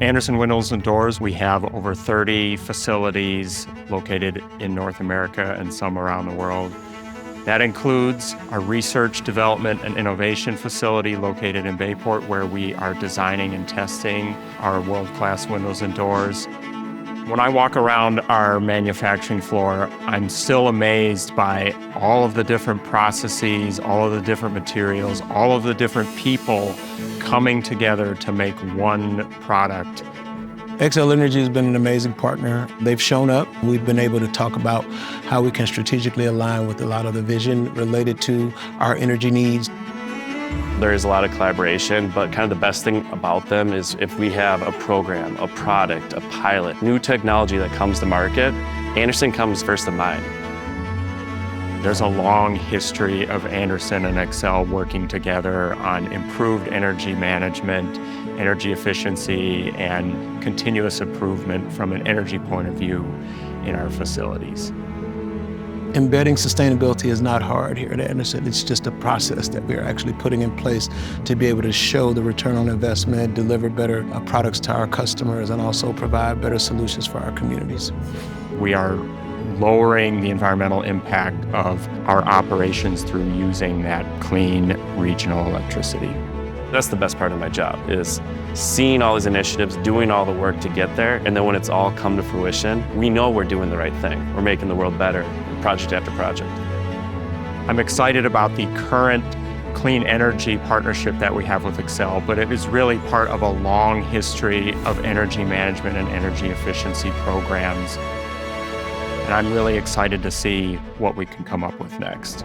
Andersen Windows and Doors, we have over 30 facilities located in North America and some around the world. That includes our research, development, and innovation facility located in Bayport, where we are designing and testing our world-class windows and doors. When I walk around our manufacturing floor, I'm still amazed by all of the different processes, all of the different materials, all of the different people coming together to make one product. Xcel Energy has been an amazing partner. They've shown up. We've been able to talk about how we can strategically align with a lot of the vision related to our energy needs. There is a lot of collaboration, but kind of the best thing about them is if we have a program, a product, a pilot, new technology that comes to market, Andersen comes first in mind. There's a long history of Andersen and Xcel working together on improved energy management, energy efficiency, and continuous improvement from an energy point of view in our facilities. Embedding sustainability is not hard here at Andersen. It's just a process that we are actually putting in place to be able to show the return on investment, deliver better products to our customers, and also provide better solutions for our communities. We are lowering the environmental impact of our operations through using that clean regional electricity. That's the best part of my job, is seeing all these initiatives, doing all the work to get there, and then when it's all come to fruition, we know we're doing the right thing. We're making the world better, project after project. I'm excited about the current clean energy partnership that we have with Xcel, but it is really part of a long history of energy management and energy efficiency programs. And I'm really excited to see what we can come up with next.